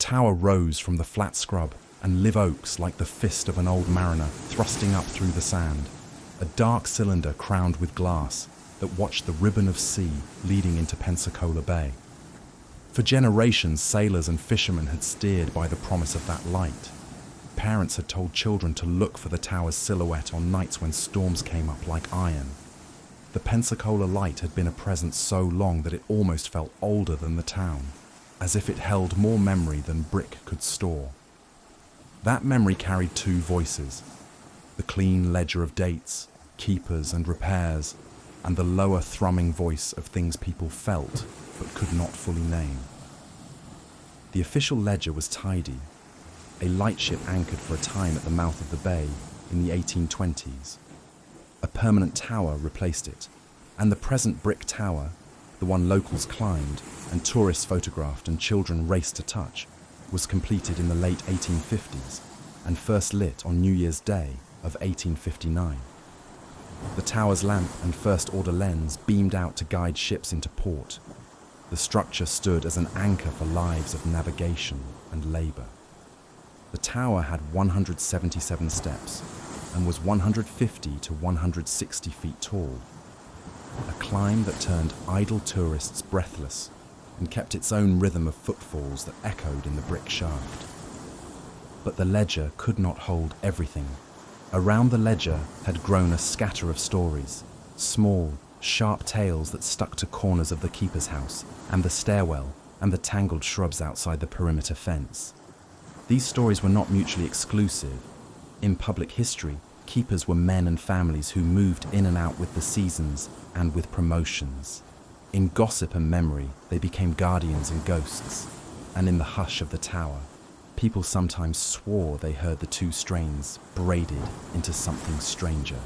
tower rose from the flat scrub, and live oaks like the fist of an old mariner thrusting up through the sand, a dark cylinder crowned with glass that watched the ribbon of sea leading into Pensacola Bay. For generations, sailors and fishermen had steered by the promise of that light. Parents had told children to look for the tower's silhouette on nights when storms came up like iron. The Pensacola light had been a presence so long that it almost felt older than the town, as if it held more memory than brick could store. That memory carried two voices: the clean ledger of dates, keepers and repairs, and the lower thrumming voice of things people felt but could not fully name. The official ledger was tidy, a lightship anchored for a time at the mouth of the bay in the 1820s. A permanent tower replaced it, and the present brick tower, the one locals climbed and tourists photographed and children raced to touch, was completed in the late 1850s and first lit on New Year's Day of 1859. The tower's lamp and first-order lens beamed out to guide ships into port. The structure stood as an anchor for lives of navigation and labor. The tower had 177 steps and was 150 to 160 feet tall, a climb that turned idle tourists breathless and kept its own rhythm of footfalls that echoed in the brick shaft. But the ledger could not hold everything. Around the ledger had grown a scatter of stories, small, sharp tales that stuck to corners of the keeper's house and the stairwell and the tangled shrubs outside the perimeter fence. These stories were not mutually exclusive. In public history, keepers were men and families who moved in and out with the seasons and with promotions. In gossip and memory, they became guardians and ghosts, and in the hush of the tower, people sometimes swore they heard the two strains braided into something stranger.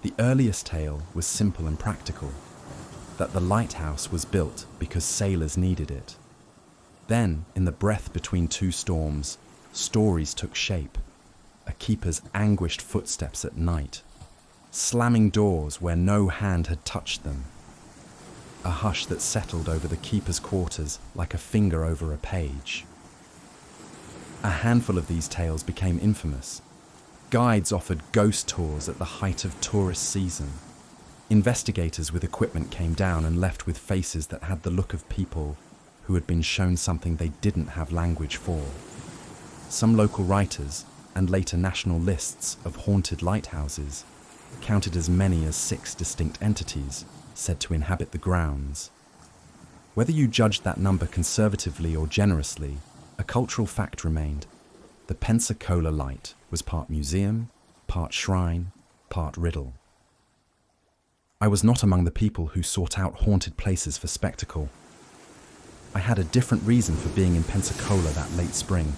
The earliest tale was simple and practical, that the lighthouse was built because sailors needed it. Then, in the breath between two storms, stories took shape. A keeper's anguished footsteps at night, slamming doors where no hand had touched them. A hush that settled over the keeper's quarters like a finger over a page. A handful of these tales became infamous. Guides offered ghost tours at the height of tourist season. Investigators with equipment came down and left with faces that had the look of people who had been shown something they didn't have language for. Some local writers, and later national lists of haunted lighthouses, counted as many as 6 distinct entities said to inhabit the grounds. Whether you judged that number conservatively or generously, a cultural fact remained: the Pensacola light was part museum, part shrine, part riddle. I was not among the people who sought out haunted places for spectacle. I had a different reason for being in Pensacola that late spring.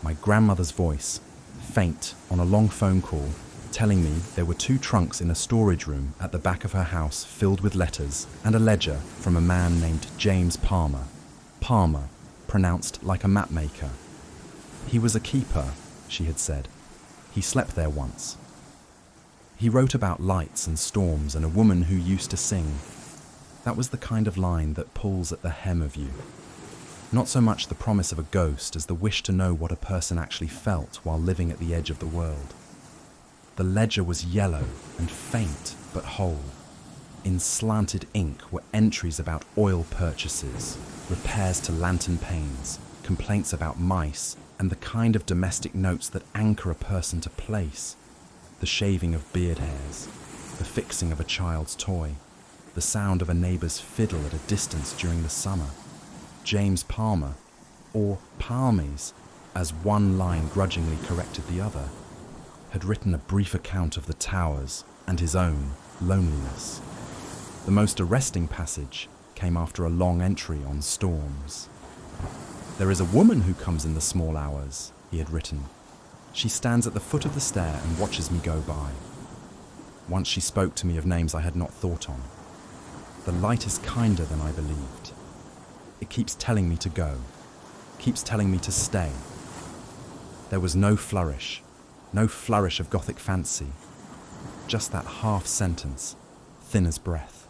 My grandmother's voice, faint on a long phone call, telling me there were 2 trunks in a storage room at the back of her house filled with letters and a ledger from a man named James Palmer. Palmer, pronounced like a mapmaker. He was a keeper, she had said. He slept there once. He wrote about lights and storms and a woman who used to sing. That was the kind of line that pulls at the hem of you. Not so much the promise of a ghost as the wish to know what a person actually felt while living at the edge of the world. The ledger was yellow and faint but whole. In slanted ink were entries about oil purchases, repairs to lantern panes, complaints about mice, and the kind of domestic notes that anchor a person to place. The shaving of beard hairs, the fixing of a child's toy, the sound of a neighbour's fiddle at a distance during the summer. James Palmer, or Palmies, as one line grudgingly corrected the other, had written a brief account of the towers and his own loneliness. The most arresting passage came after a long entry on storms. "There is a woman who comes in the small hours," he had written. "She stands at the foot of the stair and watches me go by." Once she spoke to me of names I had not thought on. The light is kinder than I believed. It keeps telling me to go, keeps telling me to stay. There was no flourish of Gothic fancy, just that half sentence, thin as breath.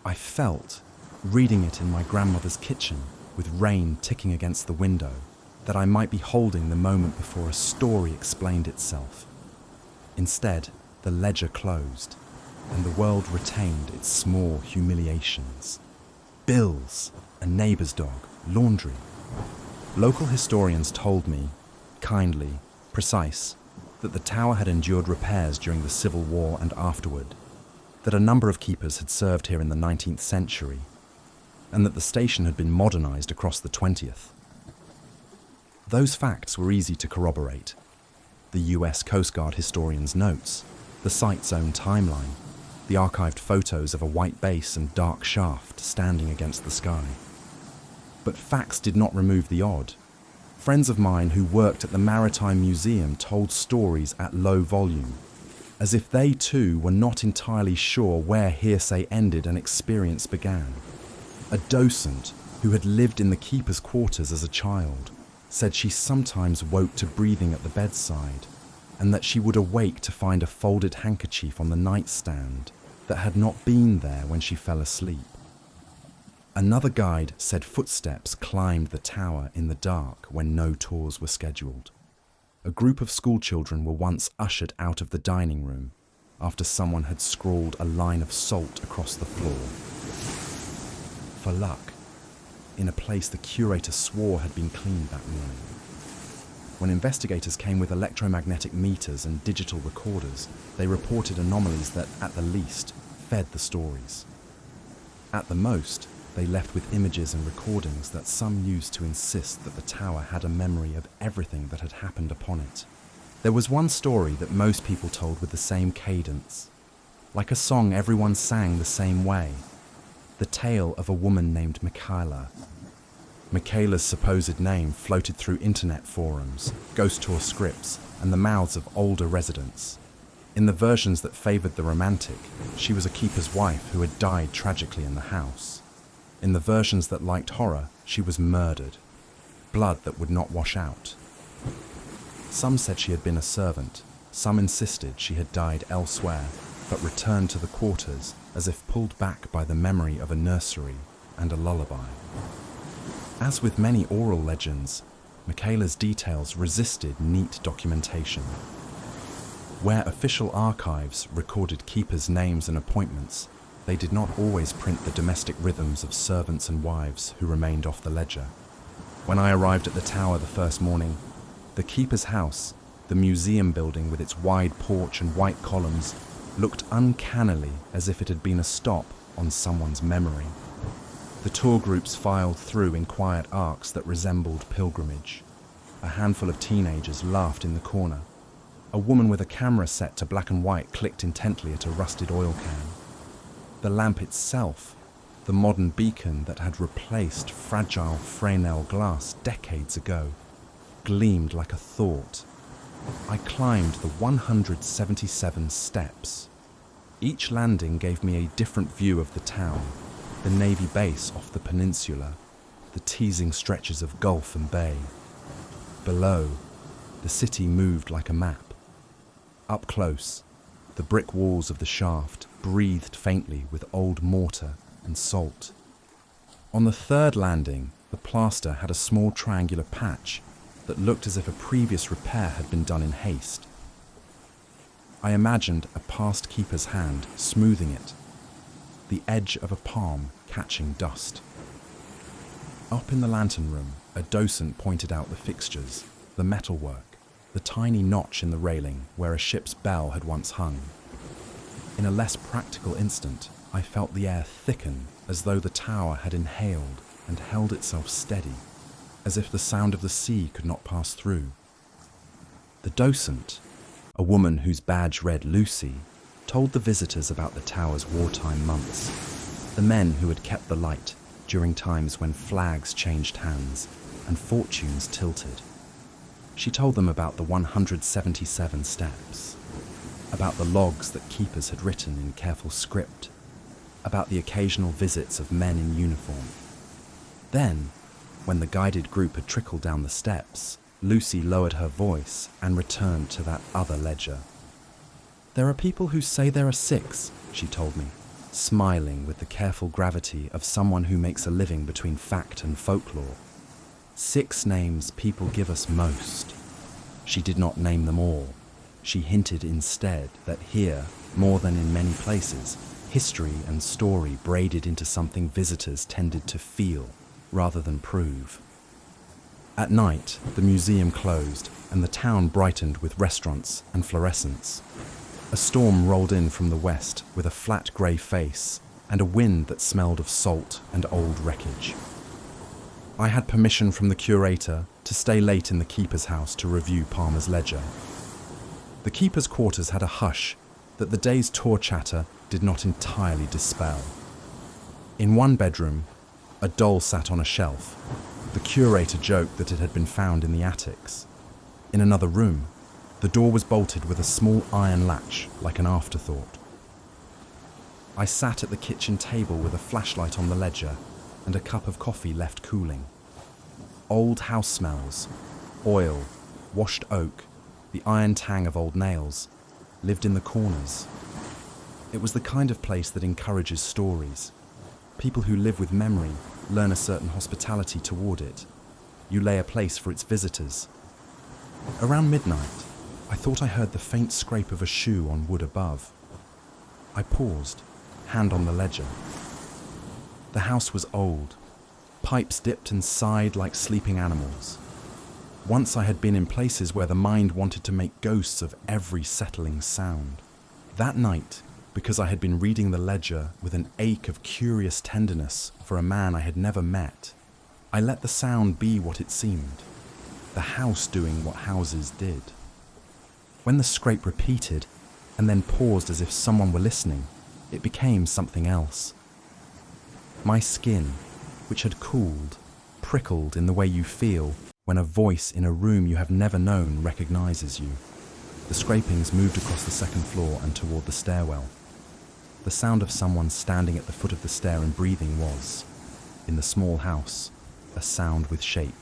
I felt, reading it in my grandmother's kitchen, with rain ticking against the window, that I might be holding the moment before a story explained itself. Instead, the ledger closed, and the world retained its small humiliations. Bills, a neighbour's dog, laundry. Local historians told me, kindly, precise, that the tower had endured repairs during the Civil War and afterward, that a number of keepers had served here in the 19th century, and that the station had been modernised across the 20th. Those facts were easy to corroborate. The US Coast Guard historian's notes, the site's own timeline, the archived photos of a white base and dark shaft standing against the sky. But facts did not remove the odd. Friends of mine who worked at the Maritime Museum told stories at low volume, as if they too were not entirely sure where hearsay ended and experience began. A docent who had lived in the keeper's quarters as a child said she sometimes woke to breathing at the bedside, and that she would awake to find a folded handkerchief on the nightstand that had not been there when she fell asleep. Another guide said footsteps climbed the tower in the dark when no tours were scheduled. A group of schoolchildren were once ushered out of the dining room after someone had scrawled a line of salt across the floor. For luck, in a place the curator swore had been cleaned that morning. When investigators came with electromagnetic meters and digital recorders, they reported anomalies that, at the least, fed the stories. At the most, they left with images and recordings that some used to insist that the tower had a memory of everything that had happened upon it. There was one story that most people told with the same cadence, like a song everyone sang the same way, the tale of a woman named Michaela. Michaela's supposed name floated through internet forums, ghost tour scripts, and the mouths of older residents. In the versions that favoured the romantic, she was a keeper's wife who had died tragically in the house. In the versions that liked horror, she was murdered. Blood that would not wash out. Some said she had been a servant, some insisted she had died elsewhere, but returned to the quarters as if pulled back by the memory of a nursery and a lullaby. As with many oral legends, Michaela's details resisted neat documentation. Where official archives recorded keepers' names and appointments, they did not always print the domestic rhythms of servants and wives who remained off the ledger. When I arrived at the tower the first morning, the keeper's house, the museum building with its wide porch and white columns, looked uncannily as if it had been a stop on someone's memory. The tour groups filed through in quiet arcs that resembled pilgrimage. A handful of teenagers laughed in the corner. A woman with a camera set to black and white clicked intently at a rusted oil can. The lamp itself, the modern beacon that had replaced fragile Fresnel glass decades ago, gleamed like a thought. I climbed the 177 steps. Each landing gave me a different view of the town, the Navy base off the peninsula, the teasing stretches of gulf and bay. Below, the city moved like a map. Up close, the brick walls of the shaft breathed faintly with old mortar and salt. On the third landing, the plaster had a small triangular patch that looked as if a previous repair had been done in haste. I imagined a past keeper's hand smoothing it, the edge of a palm catching dust. Up in the lantern room, a docent pointed out the fixtures, the metalwork, the tiny notch in the railing where a ship's bell had once hung. In a less practical instant, I felt the air thicken as though the tower had inhaled and held itself steady, as if the sound of the sea could not pass through. The docent, a woman whose badge read Lucy, told the visitors about the tower's wartime months, the men who had kept the light during times when flags changed hands and fortunes tilted. She told them about the 177 steps, about the logs that keepers had written in careful script, about the occasional visits of men in uniform. Then, when the guided group had trickled down the steps, Lucy lowered her voice and returned to that other ledger. "There are people who say there are 6, she told me. smiling with the careful gravity of someone who makes a living between fact and folklore. 6 names people give us most. She did not name them all. She hinted instead that here, more than in many places, history and story braided into something visitors tended to feel rather than prove. At night, the museum closed and the town brightened with restaurants and fluorescence. A storm rolled in from the west with a flat grey face and a wind that smelled of salt and old wreckage. I had permission from the curator to stay late in the keeper's house to review Palmer's ledger. The keeper's quarters had a hush that the day's tour chatter did not entirely dispel. In one bedroom, a doll sat on a shelf. The curator joked that it had been found in the attics. In another room, the door was bolted with a small iron latch like an afterthought. I sat at the kitchen table with a flashlight on the ledger and a cup of coffee left cooling. Old house smells, oil, washed oak, the iron tang of old nails, lived in the corners. It was the kind of place that encourages stories. People who live with memory learn a certain hospitality toward it. You lay a place for its visitors. Around midnight, I thought I heard the faint scrape of a shoe on wood above. I paused, hand on the ledger. The house was old. Pipes dipped and sighed like sleeping animals. Once I had been in places where the mind wanted to make ghosts of every settling sound. That night, because I had been reading the ledger with an ache of curious tenderness for a man I had never met, I let the sound be what it seemed, the house doing what houses did. When the scrape repeated and then paused as if someone were listening, it became something else. My skin, which had cooled, prickled in the way you feel when a voice in a room you have never known recognizes you. The scrapings moved across the second floor and toward the stairwell. The sound of someone standing at the foot of the stair and breathing was, in the small house, a sound with shape.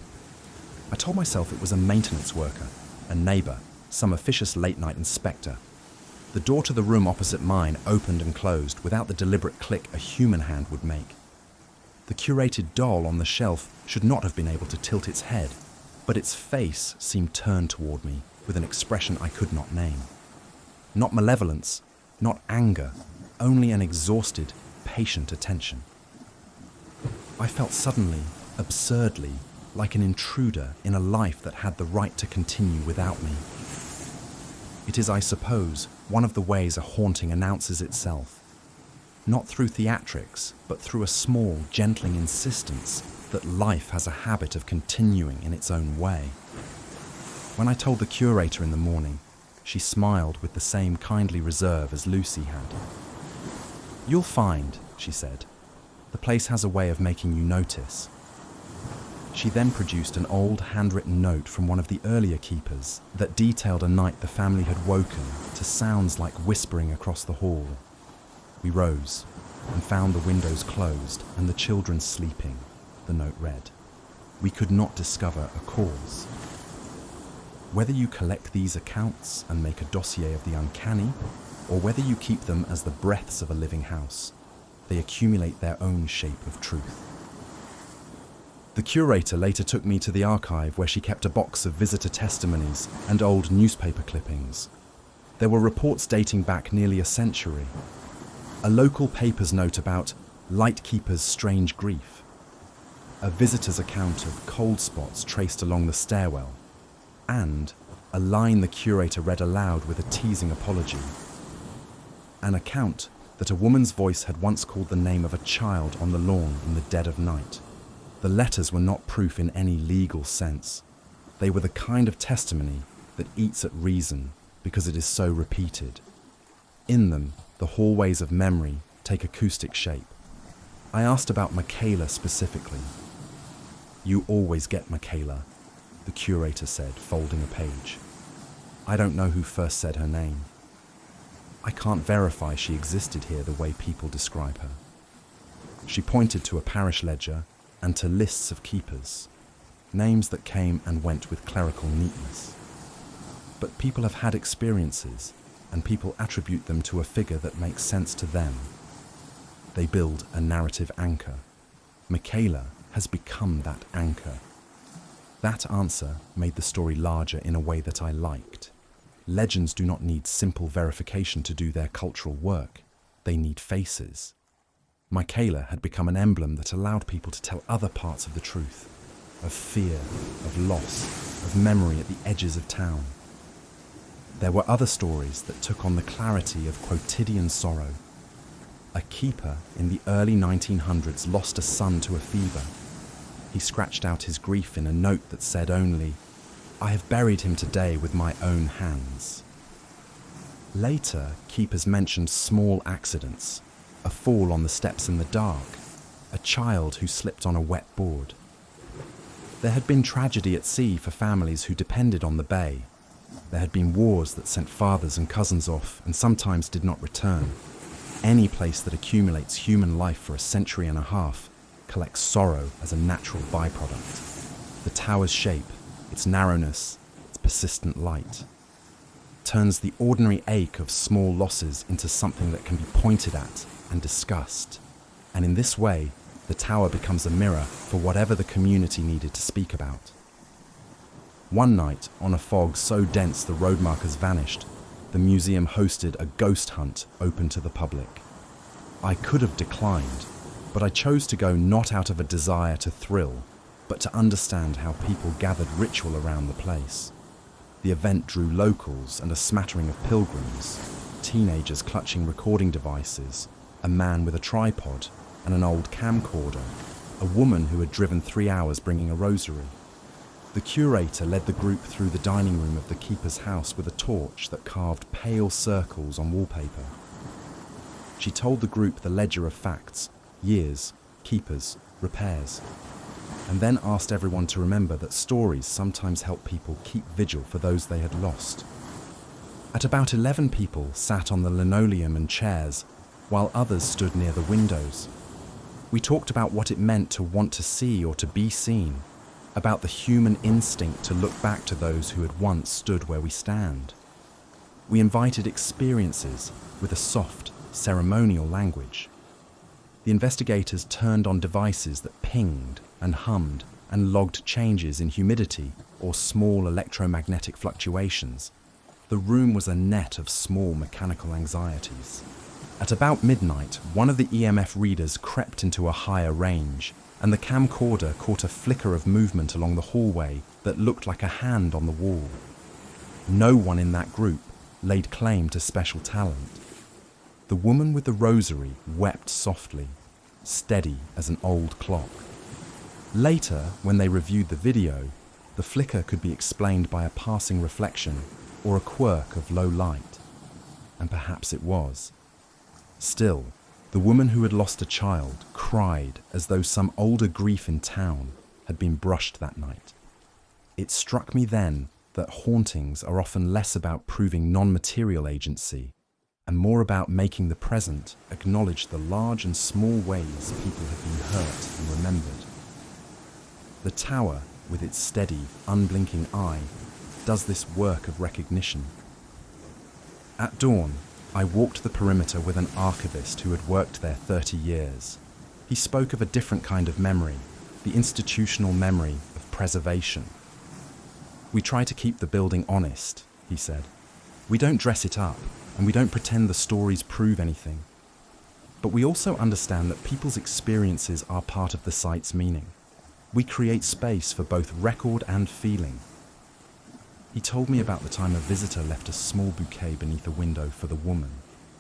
I told myself it was a maintenance worker, a neighbor, some officious late-night inspector. The door to the room opposite mine opened and closed without the deliberate click a human hand would make. The curated doll on the shelf should not have been able to tilt its head, but its face seemed turned toward me with an expression I could not name. Not malevolence, not anger, only an exhausted, patient attention. I felt suddenly, absurdly, like an intruder in a life that had the right to continue without me. It is, I suppose, one of the ways a haunting announces itself. Not through theatrics, but through a small, gentling insistence that life has a habit of continuing in its own way. When I told the curator in the morning, she smiled with the same kindly reserve as Lucy had. "You'll find," she said, "the place has a way of making you notice." She then produced an old handwritten note from one of the earlier keepers that detailed a night the family had woken to sounds like whispering across the hall. We rose and found the windows closed and the children sleeping, the note read. We could not discover a cause. Whether you collect these accounts and make a dossier of the uncanny, or whether you keep them as the breaths of a living house, they accumulate their own shape of truth. The curator later took me to the archive where she kept a box of visitor testimonies and old newspaper clippings. There were reports dating back nearly a century. A local paper's note about Lightkeeper's strange grief. A visitor's account of cold spots traced along the stairwell. And a line the curator read aloud with a teasing apology. An account that a woman's voice had once called the name of a child on the lawn in the dead of night. The letters were not proof in any legal sense. They were the kind of testimony that eats at reason because it is so repeated. In them, the hallways of memory take acoustic shape. I asked about Michaela specifically. "You always get Michaela," the curator said, folding a page. "I don't know who first said her name. I can't verify she existed here the way people describe her." She pointed to a parish ledger and to lists of keepers, names that came and went with clerical neatness. But people have had experiences, and people attribute them to a figure that makes sense to them. they build a narrative anchor. Michaela has become that anchor. That answer made the story larger in a way that I liked. Legends do not need simple verification to do their cultural work. They need faces. Michaela had become an emblem that allowed people to tell other parts of the truth, of fear, of loss, of memory at the edges of town. There were other stories that took on the clarity of quotidian sorrow. A keeper in the early 1900s lost a son to a fever. He scratched out his grief in a note that said only, "I have buried him today with my own hands." Later, keepers mentioned small accidents, a fall on the steps in the dark, a child who slipped on a wet board. There had been tragedy at sea for families who depended on the bay. There had been wars that sent fathers and cousins off and sometimes did not return. Any place that accumulates human life for a century and a half collects sorrow as a natural byproduct. The tower's shape, its narrowness, its persistent light, turns the ordinary ache of small losses into something that can be pointed at and discussed. And in this way, the tower becomes a mirror for whatever the community needed to speak about. One night, on a fog so dense the road markers vanished, the museum hosted a ghost hunt open to the public. I could have declined, but I chose to go not out of a desire to thrill, but to understand how people gathered ritual around the place. The event drew locals and a smattering of pilgrims, teenagers clutching recording devices, a man with a tripod and an old camcorder, a woman who had driven 3 hours bringing a rosary. The curator led the group through the dining room of the keeper's house with a torch that carved pale circles on wallpaper. She told the group the ledger of facts, years, keepers, repairs, and then asked everyone to remember that stories sometimes help people keep vigil for those they had lost. At about 11 people sat on the linoleum and chairs, while others stood near the windows. We talked about what it meant to want to see or to be seen, about the human instinct to look back to those who had once stood where we stand. We invited experiences with a soft, ceremonial language. The investigators turned on devices that pinged and hummed and logged changes in humidity or small electromagnetic fluctuations. The room was a net of small mechanical anxieties. At about midnight, one of the EMF readers crept into a higher range, and the camcorder caught a flicker of movement along the hallway that looked like a hand on the wall. No one in that group laid claim to special talent. The woman with the rosary wept softly, steady as an old clock. Later, when they reviewed the video, the flicker could be explained by a passing reflection or a quirk of low light. And perhaps it was. Still, the woman who had lost a child cried as though some older grief in town had been brushed that night. It struck me then that hauntings are often less about proving non-material agency and more about making the present acknowledge the large and small ways people have been hurt and remembered. The tower, with its steady, unblinking eye, does this work of recognition. At dawn, I walked the perimeter with an archivist who had worked there 30 years. He spoke of a different kind of memory, the institutional memory of preservation. "We try to keep the building honest," he said. "We don't dress it up, and we don't pretend the stories prove anything. But we also understand that people's experiences are part of the site's meaning. We create space for both record and feeling." He told me about the time a visitor left a small bouquet beneath a window for the woman,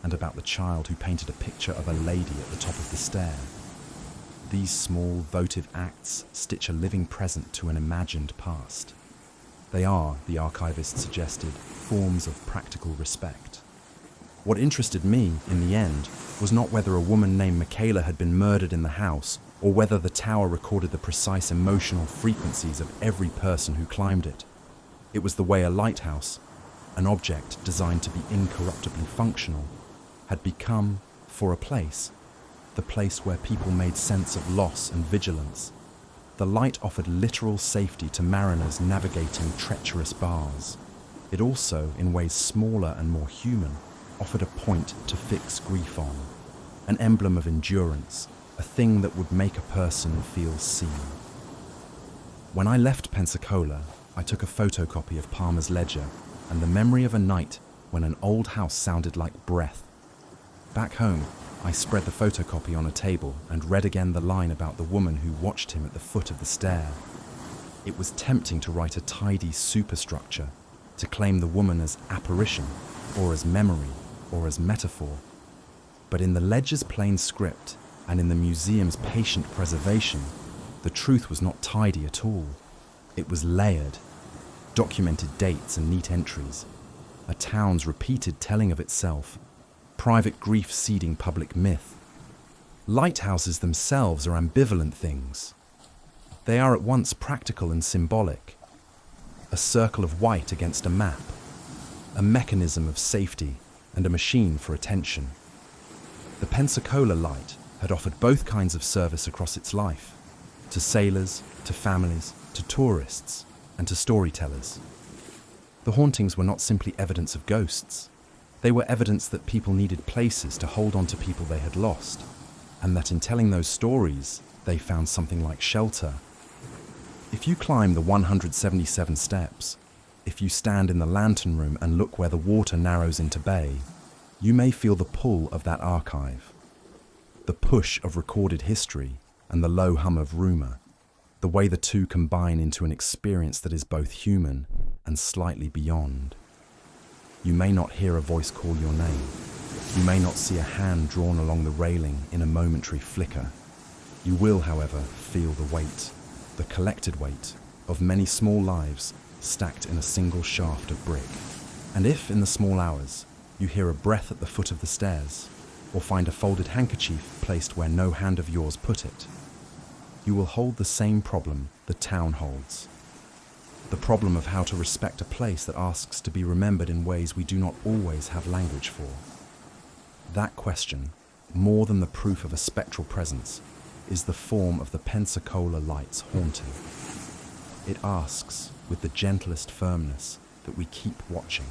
and about the child who painted a picture of a lady at the top of the stair. These small, votive acts stitch a living present to an imagined past. They are, the archivist suggested, forms of practical respect. What interested me, in the end, was not whether a woman named Michaela had been murdered in the house, or whether the tower recorded the precise emotional frequencies of every person who climbed it. It was the way a lighthouse, an object designed to be incorruptibly functional, had become, for a place, the place where people made sense of loss and vigilance. The light offered literal safety to mariners navigating treacherous bars. It also, in ways smaller and more human, offered a point to fix grief on. an emblem of endurance, a thing that would make a person feel seen. When I left Pensacola, I took a photocopy of Palmer's ledger and the memory of a night when an old house sounded like breath. Back home, I spread the photocopy on a table and read again the line about the woman who watched him at the foot of the stair. It was tempting to write a tidy superstructure, to claim the woman as apparition, or as memory, or as metaphor. But in the ledger's plain script, and in the museum's patient preservation, the truth was not tidy at all. It was layered, documented dates and neat entries, a town's repeated telling of itself, private grief seeding public myth. Lighthouses themselves are ambivalent things. They are at once practical and symbolic, a circle of white against a map, a mechanism of safety and a machine for attention. The Pensacola light had offered both kinds of service across its life, to sailors, to families, to tourists, and to storytellers. The hauntings were not simply evidence of ghosts. They were evidence that people needed places to hold on to people they had lost, and that in telling those stories, they found something like shelter. If you climb the 177 steps, if you stand in the lantern room and look where the water narrows into bay, you may feel the pull of that archive, the push of recorded history and the low hum of rumor, the way the two combine into an experience that is both human and slightly beyond. You may not hear a voice call your name. You may not see a hand drawn along the railing in a momentary flicker. You will, however, feel the weight, the collected weight, of many small lives stacked in a single shaft of brick. And if, in the small hours, you hear a breath at the foot of the stairs, or find a folded handkerchief placed where no hand of yours put it, you will hold the same problem the town holds. The problem of how to respect a place that asks to be remembered in ways we do not always have language for. That question, more than the proof of a spectral presence, is the form of the Pensacola light's haunting. It asks, with the gentlest firmness, that we keep watching.